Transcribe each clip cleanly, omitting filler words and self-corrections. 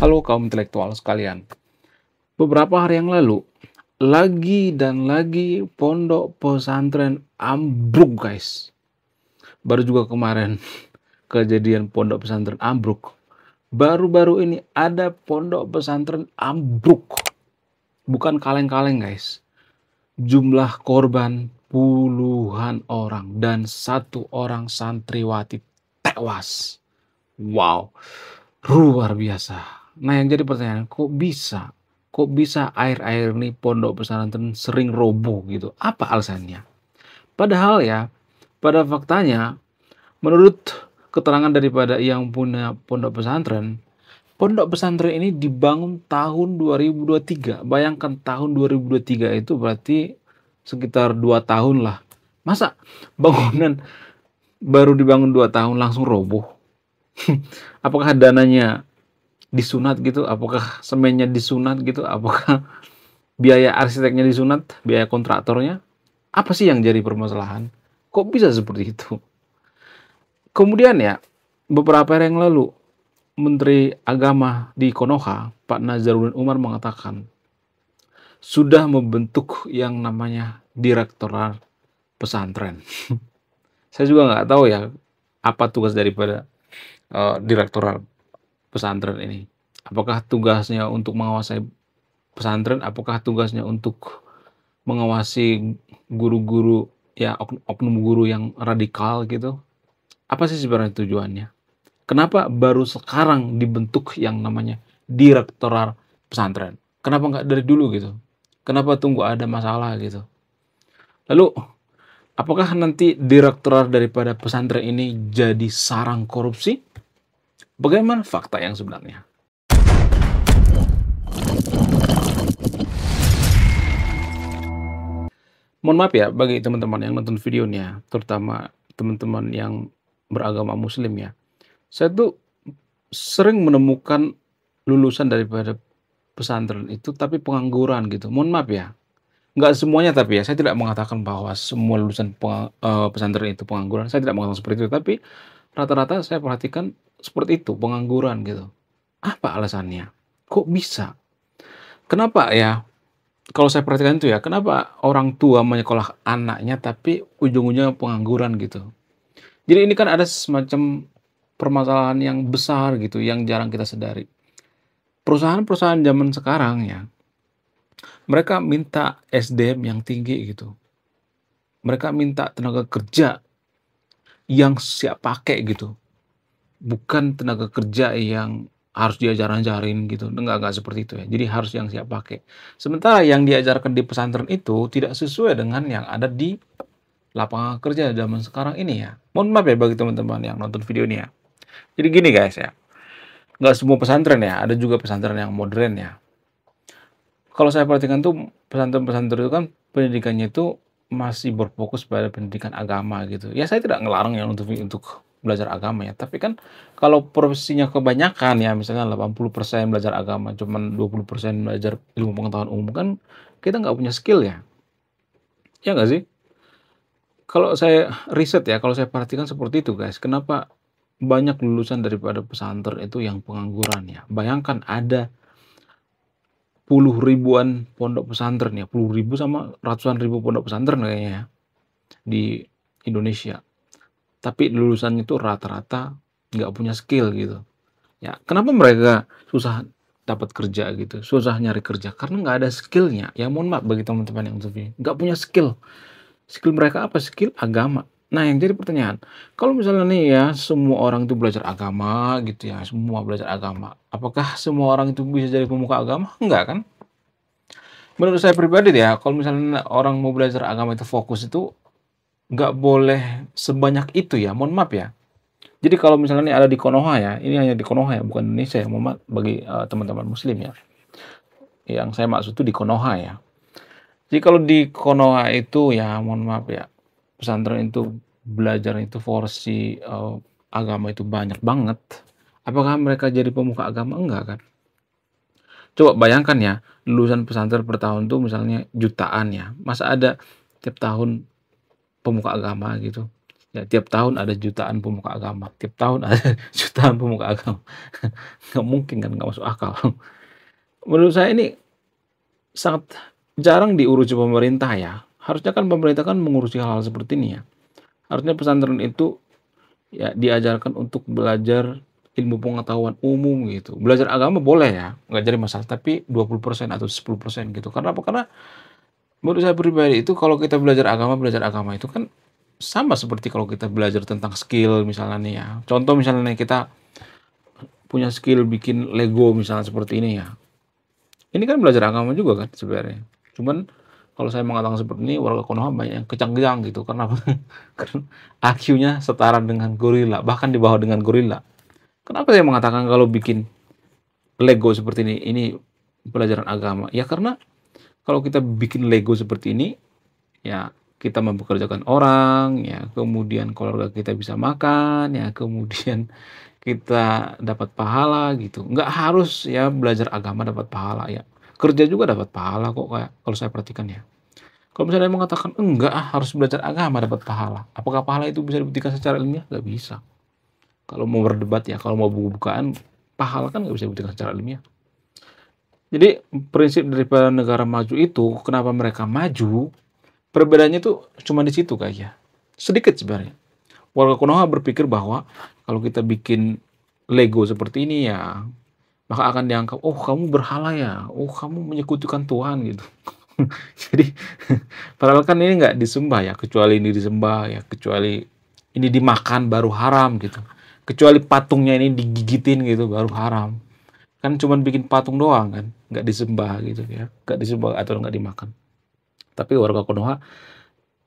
Halo kaum intelektual sekalian. Beberapa hari yang lalu, lagi dan lagi pondok pesantren ambruk guys. Baru juga kemarin kejadian pondok pesantren ambruk. Baru-baru ini ada pondok pesantren ambruk. Bukan kaleng-kaleng guys. Jumlah korban puluhan orang dan satu orang santriwati tewas. Wow, luar biasa. Nah, yang jadi pertanyaan, kok bisa? Kok bisa air-air ini pondok pesantren sering roboh gitu? Apa alasannya? Padahal ya, pada faktanya, menurut keterangan daripada yang punya pondok pesantren ini dibangun tahun 2023. Bayangkan tahun 2023 itu berarti sekitar 2 tahun lah. Masa bangunan baru dibangun 2 tahun langsung roboh? Apakah dananya disunat gitu? Apakah semennya disunat gitu? Apakah biaya arsiteknya disunat? Biaya kontraktornya? Apa sih yang jadi permasalahan? Kok bisa seperti itu? Kemudian ya, beberapa hari yang lalu, Menteri Agama di Konoha, Pak Nazarudin Umar mengatakan, sudah membentuk yang namanya Direktorat Pesantren. Saya juga nggak tahu ya, apa tugas daripada Direktorat Pesantren ini. Apakah tugasnya untuk mengawasi pesantren, apakah tugasnya untuk mengawasi guru-guru ya oknum guru yang radikal gitu? Apa sih sebenarnya tujuannya? Kenapa baru sekarang dibentuk yang namanya Direktorat Pesantren? Kenapa nggak dari dulu gitu? Kenapa tunggu ada masalah gitu? Lalu, apakah nanti direktorat daripada pesantren ini jadi sarang korupsi? Bagaimana fakta yang sebenarnya? Mohon maaf ya bagi teman-teman yang nonton videonya, terutama teman-teman yang beragama muslim ya. Saya tuh sering menemukan lulusan daripada pesantren itu tapi pengangguran gitu. Mohon maaf ya. Nggak semuanya tapi ya, saya tidak mengatakan bahwa semua lulusan pesantren itu pengangguran. Saya tidak mengatakan seperti itu, tapi rata-rata saya perhatikan seperti itu, pengangguran gitu. Apa alasannya? Kok bisa? Kenapa ya? Kalau saya perhatikan itu ya, kenapa orang tua menyekolah anaknya tapi ujung-ujungnya pengangguran gitu. Jadi ini kan ada semacam permasalahan yang besar gitu, yang jarang kita sadari. Perusahaan-perusahaan zaman sekarang ya, mereka minta SDM yang tinggi gitu. Mereka minta tenaga kerja yang siap pakai gitu. Bukan tenaga kerja yang harus diajar-ajarin gitu. Enggak seperti itu ya. Jadi harus yang siap pakai. Sementara yang diajarkan di pesantren itu tidak sesuai dengan yang ada di lapangan kerja zaman sekarang ini ya. Mohon maaf ya bagi teman-teman yang nonton video ini ya. Jadi gini guys ya, nggak semua pesantren ya, ada juga pesantren yang modern ya. Kalau saya perhatikan tuh pesantren-pesantren itu kan pendidikannya itu masih berfokus pada pendidikan agama gitu. Ya saya tidak ngelarang ya untuk belajar agama ya, tapi kan kalau profesinya kebanyakan ya misalnya 80% belajar agama, cuman 20% belajar ilmu pengetahuan umum kan kita nggak punya skill ya. Ya nggak sih? Kalau saya riset ya, kalau saya perhatikan seperti itu guys. Kenapa banyak lulusan daripada pesantren itu yang pengangguran ya? Bayangkan ada puluh ribuan pondok pesantren ya, puluh ribu sama ratusan ribu pondok pesantren kayaknya ya di Indonesia. Tapi lulusan itu rata-rata nggak punya skill gitu. Ya, kenapa mereka susah dapat kerja gitu, susah nyari kerja? Karena nggak ada skillnya. Ya mohon maaf bagi teman-teman yang nggak punya skill. Skill mereka apa? Skill agama. Nah, yang jadi pertanyaan, kalau misalnya nih ya, semua orang itu belajar agama gitu ya, semua belajar agama. Apakah semua orang itu bisa jadi pemuka agama? Enggak kan? Menurut saya pribadi ya, kalau misalnya orang mau belajar agama itu fokus itu nggak boleh sebanyak itu ya, mohon maaf ya. Jadi kalau misalnya ini ada di Konoha ya, ini hanya di Konoha ya, bukan Indonesia ya, mohon maaf bagi teman-teman muslim ya. Yang saya maksud itu di Konoha ya. Jadi kalau di Konoha itu ya mohon maaf ya, pesantren itu belajar itu porsi agama itu banyak banget. Apakah mereka jadi pemuka agama? Enggak kan? Coba bayangkan ya, lulusan pesantren per tahun tuh misalnya jutaan ya. Masa ada tiap tahun pemuka agama gitu? Ya, tiap tahun ada jutaan pemuka agama, tiap tahun ada jutaan pemuka agama. Nggak mungkin kan, nggak masuk akal. Menurut saya ini sangat jarang diurusi pemerintah ya. Harusnya kan pemerintah kan mengurusi hal-hal seperti ini ya. Harusnya pesantren itu ya diajarkan untuk belajar ilmu pengetahuan umum gitu. Belajar agama boleh ya, nggak jadi masalah, tapi 20% atau 10% gitu. Karena apa? Karena menurut saya pribadi itu kalau kita belajar agama itu kan sama seperti kalau kita belajar tentang skill misalnya nih ya. Contoh misalnya nih kita punya skill bikin Lego misalnya seperti ini ya. Ini kan belajar agama juga kan sebenarnya. Cuman kalau saya mengatakan seperti ini, warga Konoha banyak yang kejang-kejang gitu. Karena apa? Karena IQ-nya setara dengan gorila, bahkan di bawah dengan gorila. Kenapa saya mengatakan kalau bikin Lego seperti ini pelajaran agama? Ya karena kalau kita bikin Lego seperti ini, ya kita mempekerjakan orang, ya kemudian keluarga kita bisa makan, ya kemudian kita dapat pahala gitu. Nggak harus ya belajar agama dapat pahala ya. Kerja juga dapat pahala kok kayak kalau saya perhatikan ya. Kalau misalnya mengatakan enggak harus belajar agama dapat pahala. Apakah pahala itu bisa dibuktikan secara ilmiah? Nggak bisa. Kalau mau berdebat ya, kalau mau buku-bukaan, pahala kan nggak bisa dibuktikan secara ilmiah. Jadi prinsip daripada negara maju itu, kenapa mereka maju, perbedaannya tuh cuma di situ kayaknya. Sedikit sebenarnya. Warga Konoha berpikir bahwa kalau kita bikin Lego seperti ini ya, maka akan dianggap, oh kamu berhala ya, oh kamu menyekutukan Tuhan gitu. Jadi padahal kan ini nggak disembah ya, kecuali ini disembah ya, kecuali ini dimakan baru haram gitu. Kecuali patungnya ini digigitin gitu baru haram. Kan cuman bikin patung doang kan, nggak disembah gitu ya, nggak disembah atau nggak dimakan. Tapi warga Konoha,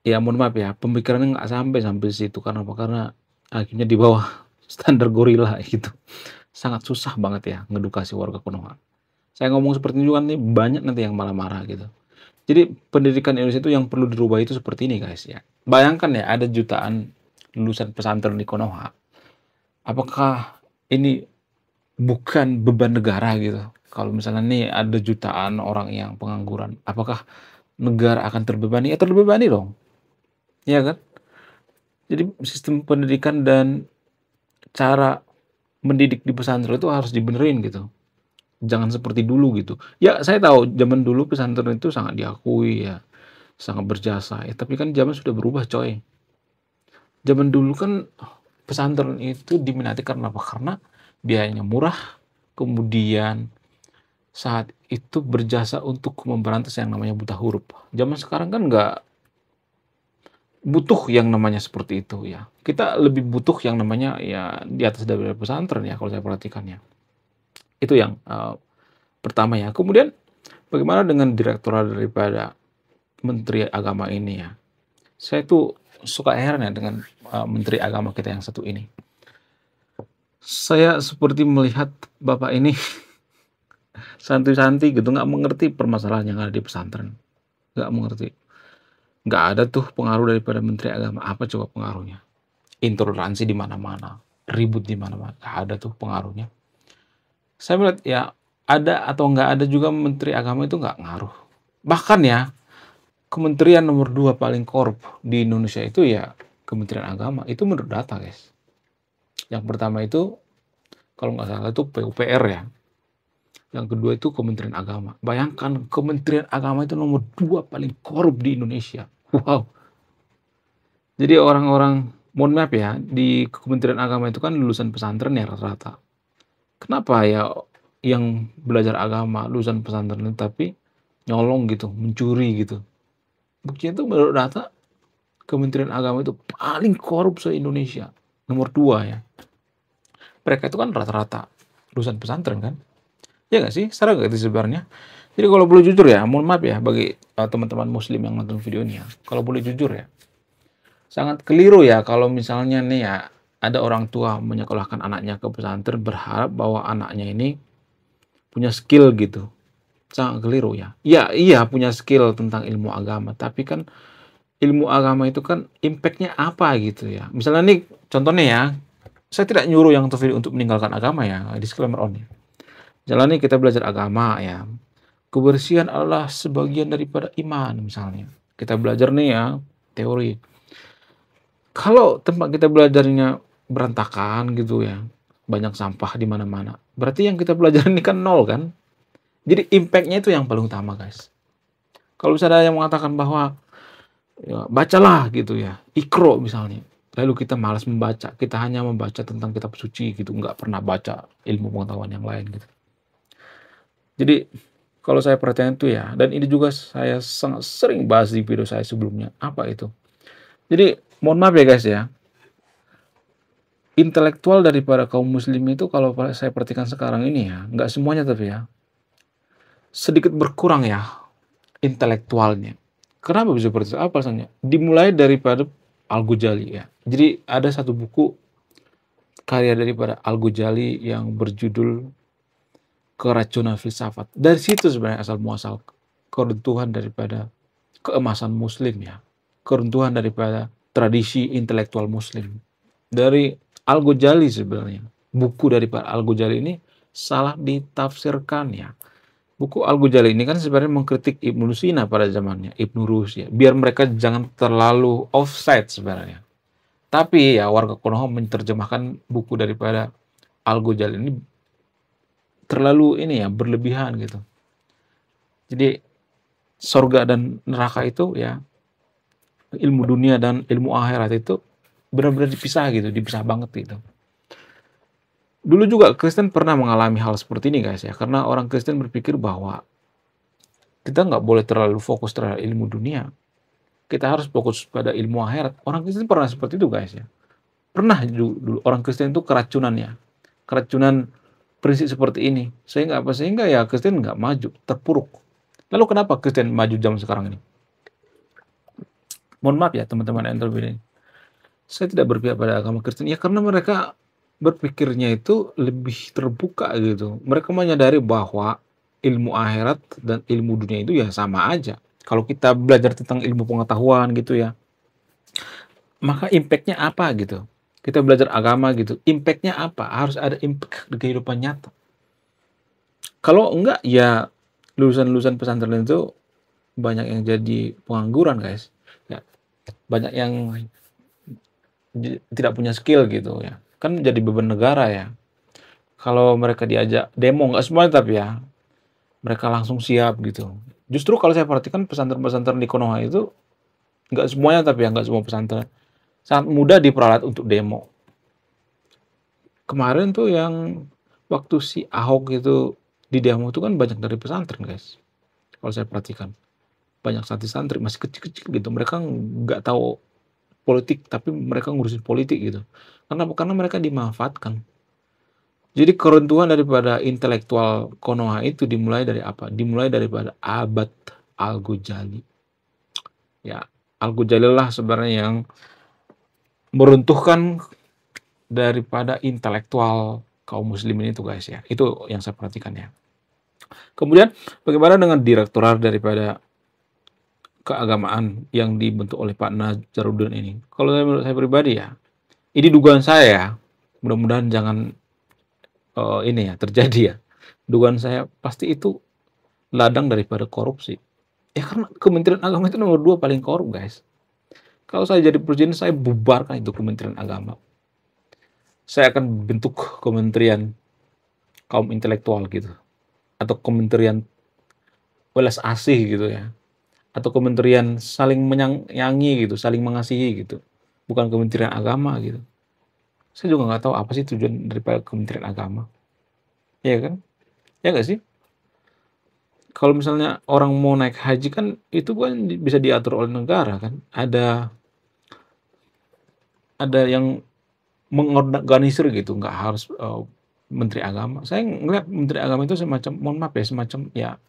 ya mohon maaf ya, pemikirannya nggak sampai sampai situ. Karena apa? Karena akhirnya di bawah standar gorila gitu. Sangat susah banget ya ngedukasi warga Konoha. Saya ngomong seperti ini juga nih banyak nanti yang malah marah gitu. Jadi pendidikan Indonesia itu yang perlu dirubah itu seperti ini guys ya. Bayangkan ya ada jutaan lulusan pesantren di Konoha. Apakah ini bukan beban negara gitu? Kalau misalnya nih ada jutaan orang yang pengangguran, apakah negara akan terbebani? Ya terbebani dong, ya kan? Jadi sistem pendidikan dan cara mendidik di pesantren itu harus dibenerin gitu. Jangan seperti dulu gitu. Ya saya tahu zaman dulu pesantren itu sangat diakui ya, sangat berjasa ya, tapi kan zaman sudah berubah coy. Zaman dulu kan pesantren itu diminati karena apa? Karena biayanya murah, kemudian saat itu berjasa untuk memberantas yang namanya buta huruf. Zaman sekarang kan nggak butuh yang namanya seperti itu ya. Kita lebih butuh yang namanya ya di atas dari pesantren ya kalau saya perhatikan ya. Itu yang pertama ya. Kemudian bagaimana dengan direktorat daripada Menteri Agama ini ya? Saya tuh suka heran ya dengan Menteri Agama kita yang satu ini. Saya seperti melihat Bapak ini santai-santai gitu, nggak mengerti permasalahan yang ada di pesantren. Nggak mengerti. Nggak ada tuh pengaruh daripada Menteri Agama. Apa coba pengaruhnya? Intoleransi di mana-mana, ribut di mana-mana. Nggak ada tuh pengaruhnya. Saya melihat ya ada atau nggak ada juga Menteri Agama itu nggak ngaruh. Bahkan ya kementerian nomor 2 paling korup di Indonesia itu ya Kementerian Agama. Itu menurut data guys. Yang pertama itu kalau nggak salah itu PUPR ya. Yang kedua itu Kementerian Agama. Bayangkan Kementerian Agama itu nomor 2 paling korup di Indonesia. Wow. Jadi orang-orang, mohon maaf ya, di Kementerian Agama itu kan lulusan pesantren ya rata-rata. Kenapa ya yang belajar agama lulusan pesantren itu tapi nyolong gitu, mencuri gitu. Buktinya itu menurut data Kementerian Agama itu paling korup se-Indonesia. Nomor 2 ya. Mereka itu kan rata-rata lulusan pesantren kan. Ya nggak sih? Salah nggak itu sebenarnya? Jadi kalau boleh jujur ya, mohon maaf ya bagi teman-teman muslim yang nonton video ini ya. Kalau boleh jujur ya, sangat keliru ya kalau misalnya nih ya, ada orang tua menyekolahkan anaknya ke pesantren berharap bahwa anaknya ini punya skill gitu. Sangat keliru ya. Iya, iya punya skill tentang ilmu agama, tapi kan ilmu agama itu kan impact-nya apa gitu ya. Misalnya nih contohnya ya, saya tidak nyuruh yang nonton video untuk meninggalkan agama ya, disclaimer on ya. Misalnya nih kita belajar agama ya, kebersihan adalah sebagian daripada iman misalnya. Kita belajar nih ya, teori. Kalau tempat kita belajarnya berantakan gitu ya, banyak sampah di mana-mana, berarti yang kita pelajarin ini kan nol kan? Jadi impact-nya itu yang paling utama, guys. Kalau misalnya ada yang mengatakan bahwa, ya bacalah gitu ya, Iqra misalnya, lalu kita malas membaca, kita hanya membaca tentang kitab suci gitu, nggak pernah baca ilmu pengetahuan yang lain gitu. Jadi kalau saya perhatikan itu ya, dan ini juga saya sangat sering bahas di video saya sebelumnya, apa itu? Jadi mohon maaf ya guys ya, intelektual daripada kaum muslim itu kalau saya perhatikan sekarang ini ya, nggak semuanya tapi ya, sedikit berkurang ya intelektualnya. Kenapa bisa seperti itu? Apa alasannya? Dimulai daripada Al-Ghazali ya. Jadi ada satu buku karya daripada Al-Ghazali yang berjudul Keracunan Filsafat. Dari situ sebenarnya asal muasal keruntuhan daripada keemasan muslim ya. Keruntuhan daripada tradisi intelektual muslim. Dari Al-Ghazali sebenarnya. Buku daripada Al-Ghazali ini salah ditafsirkan ya. Buku Al-Ghazali ini kan sebenarnya mengkritik Ibnu Sina pada zamannya, Ibnu Rus ya, biar mereka jangan terlalu offside sebenarnya. Tapi ya warga Konoha menerjemahkan buku daripada Al-Ghazali ini terlalu ini ya, berlebihan gitu. Jadi sorga dan neraka itu ya, ilmu dunia dan ilmu akhirat itu benar-benar dipisah gitu, dipisah banget gitu. Dulu juga Kristen pernah mengalami hal seperti ini guys ya, karena orang Kristen berpikir bahwa kita nggak boleh terlalu fokus terhadap ilmu dunia. Kita harus fokus pada ilmu akhirat. Orang Kristen pernah seperti itu guys ya. Pernah dulu orang Kristen itu keracunan ya. Keracunan prinsip seperti ini. Sehingga apa? Sehingga ya Kristen nggak maju, terpuruk. Lalu kenapa Kristen maju zaman sekarang ini? Mohon maaf ya teman-teman yang terpilih. Saya tidak berpihak pada agama Kristen ya karena mereka berpikirnya itu lebih terbuka gitu. Mereka menyadari bahwa ilmu akhirat dan ilmu dunia itu ya sama aja. Kalau kita belajar tentang ilmu pengetahuan gitu ya, maka impact-nya apa gitu. Kita belajar agama gitu, impact-nya apa? Harus ada impact di kehidupan nyata. Kalau enggak ya lulusan-lulusan pesantren itu banyak yang jadi pengangguran guys. Ya, banyak yang tidak punya skill gitu ya. Kan jadi beban negara ya. Kalau mereka diajak demo, nggak semuanya tapi ya, mereka langsung siap gitu. Justru kalau saya perhatikan pesantren-pesantren di Konoha itu, nggak semuanya tapi ya, nggak semua pesantren. Sangat mudah diperalat untuk demo. Kemarin tuh yang waktu si Ahok itu di demo itu kan banyak dari pesantren guys. Kalau saya perhatikan. Banyak santri-santri masih kecil-kecil gitu. Mereka nggak tahu politik, tapi mereka ngurusin politik gitu. Karena mereka dimanfaatkan. Jadi keruntuhan daripada intelektual Konoha itu dimulai dari apa? Dimulai daripada abad Al-Ghazali. Ya, Al-Ghazali lah sebenarnya yang meruntuhkan daripada intelektual kaum muslimin itu guys ya. Itu yang saya perhatikan ya. Kemudian bagaimana dengan direktorat daripada keagamaan yang dibentuk oleh Pak Nazaruddin ini? Kalau menurut saya pribadi ya, ini dugaan saya ya. Mudah-mudahan jangan ini ya terjadi ya. Dugaan saya pasti itu ladang daripada korupsi. Ya karena Kementerian Agama itu nomor 2 paling korup guys. Kalau saya jadi presiden, saya bubarkan itu Kementerian Agama. Saya akan bentuk kementerian kaum intelektual gitu. Atau kementerian welas asih gitu ya. Atau kementerian saling menyayangi gitu, saling mengasihi gitu. Bukan Kementerian Agama gitu. Saya juga nggak tahu apa sih tujuan daripada Kementerian Agama. Iya kan? Ya nggak sih? Kalau misalnya orang mau naik haji kan itu kan bisa diatur oleh negara kan. Ada yang mengorganisir gitu, nggak harus Menteri Agama. Saya ngeliat Menteri Agama itu semacam, mohon maaf ya, semacam ya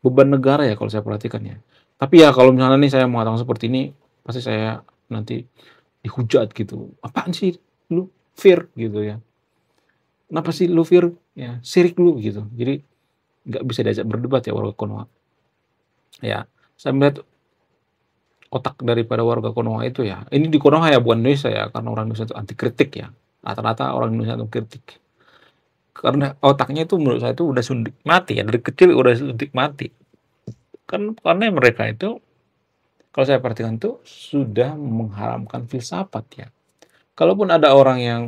beban negara ya kalau saya perhatikan ya. Tapi ya kalau misalnya nih saya mengatakan seperti ini, pasti saya nanti dihujat gitu. Apaan sih lu Fir gitu ya? Kenapa sih lu Fir? Ya, sirik lu gitu. Jadi nggak bisa diajak berdebat ya warga Konoha. Ya, saya melihat otak daripada warga Konoha itu ya. Ini di Konoha ya bukan Indonesia ya, karena orang Indonesia itu anti kritik ya. Rata-rata orang Indonesia itu kritik. Karena otaknya itu menurut saya itu udah suntik mati ya, dari kecil udah suntik mati. Kan karena mereka itu kalau saya perhatikan tuh sudah mengharamkan filsafat ya. Kalaupun ada orang yang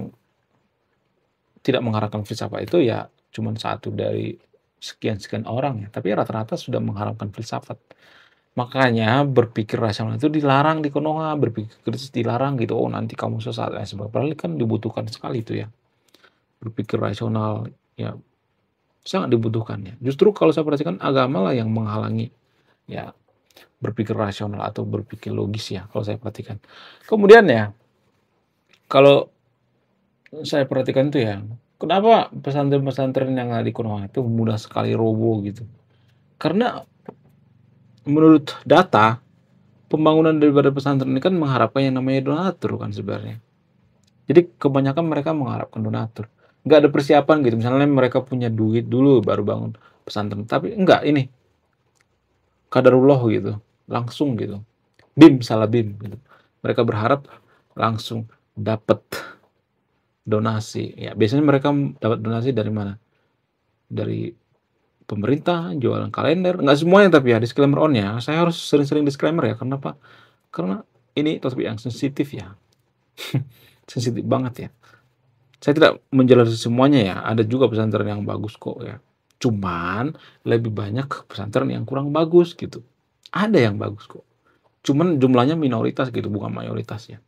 tidak mengharamkan filsafat itu ya cuman satu dari sekian-sekian orang ya, tapi rata-rata sudah mengharamkan filsafat. Makanya berpikir rasional itu dilarang di Konoha, berpikir kritis dilarang gitu, "Oh nanti kamu sesat," dan sebagainya. Padahal kan dibutuhkan sekali itu ya, berpikir rasional ya sangat dibutuhkan ya. Justru kalau saya perhatikan agama lah yang menghalangi ya berpikir rasional atau berpikir logis ya kalau saya perhatikan. Kemudian ya, kalau saya perhatikan tuh ya, kenapa pesantren-pesantren yang ada di Konoha itu mudah sekali roboh gitu. Karena menurut data, pembangunan daripada pesantren ini kan mengharapkan yang namanya donatur kan sebenarnya. Jadi kebanyakan mereka mengharapkan donatur. Nggak ada persiapan gitu, misalnya mereka punya duit dulu baru bangun pesantren. Tapi enggak, ini qadarullah gitu, langsung gitu. BIM, salah BIM gitu. Mereka berharap langsung dapat donasi. Ya, biasanya mereka dapat donasi dari mana? Dari pemerintah, jualan kalender, nggak semuanya tapi ya disclaimer on ya. Saya harus sering-sering disclaimer ya, kenapa? Karena ini topik yang sensitif ya. Sensitif banget ya. Saya tidak menjelaskan semuanya ya, ada juga pesantren yang bagus kok ya. Cuman lebih banyak pesantren yang kurang bagus gitu. Ada yang bagus kok. Cuman jumlahnya minoritas gitu, bukan mayoritas ya.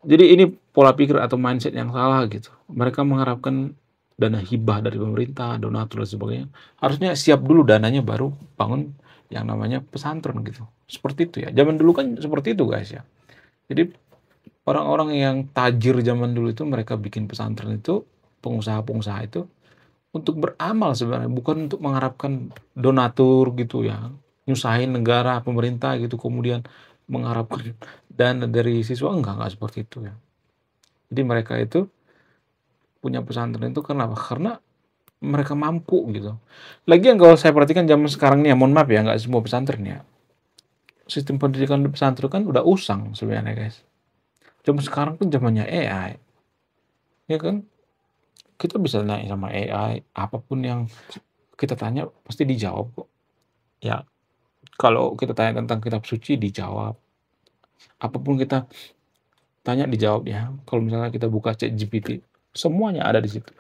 Jadi ini pola pikir atau mindset yang salah gitu. Mereka mengharapkan dana hibah dari pemerintah, donatur dan sebagainya. Harusnya siap dulu dananya baru bangun yang namanya pesantren gitu. Seperti itu ya. Zaman dulu kan seperti itu guys ya. Jadi orang-orang yang tajir zaman dulu itu mereka bikin pesantren itu, pengusaha-pengusaha itu untuk beramal sebenarnya, bukan untuk mengharapkan donatur gitu ya. Nyusahin negara, pemerintah gitu, kemudian mengharapkan dana dari siswa, enggak seperti itu ya. Jadi mereka itu punya pesantren itu kenapa? Karena mereka mampu gitu. Lagian kalau saya perhatikan zaman sekarang nih ya, mohon maaf ya, nggak semua pesantren ya. Sistem pendidikan di pesantren kan udah usang sebenarnya guys. Zaman sekarang kan zamannya AI, ya kan? Kita bisa nanya sama AI, apapun yang kita tanya pasti dijawab kok. Ya, kalau kita tanya tentang kitab suci dijawab. Apapun kita tanya dijawab ya. Kalau misalnya kita buka ChatGPT, semuanya ada di situ.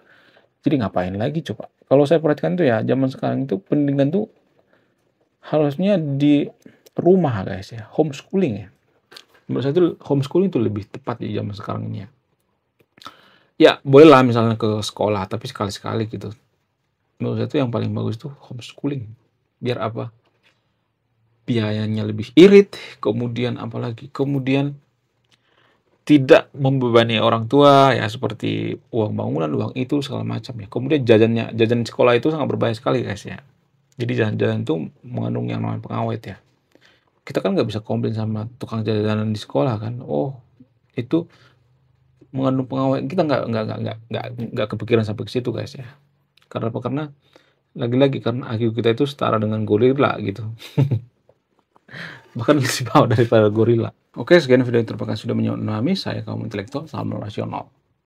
Jadi ngapain lagi coba? Kalau saya perhatikan tuh ya, zaman sekarang itu pendidikan tuh harusnya di rumah guys ya, homeschooling ya. Menurut saya itu homeschooling itu lebih tepat di zaman sekarang ini ya. Ya, bolehlah misalnya ke sekolah, tapi sekali-sekali gitu. Menurut saya itu yang paling bagus itu homeschooling. Biar apa? Biayanya lebih irit, kemudian apalagi? Kemudian tidak membebani orang tua ya seperti uang bangunan, uang itu segala macam ya. Kemudian jajan sekolah itu sangat berbahaya sekali guys ya. Jadi jajan-jajan itu mengandung yang namanya pengawet ya. Kita kan nggak bisa komplain sama tukang jajanan di sekolah kan. Oh, itu mengandung pengawet. Kita nggak kepikiran sampai ke situ guys ya. Karena apa? Karena lagi-lagi karena IQ kita itu setara dengan gorila gitu. Bahkan lebih bawah daripada gorila. Oke, sekian video yang terima kasih sudah menonton. Saya kaum intelektual, salam rasional.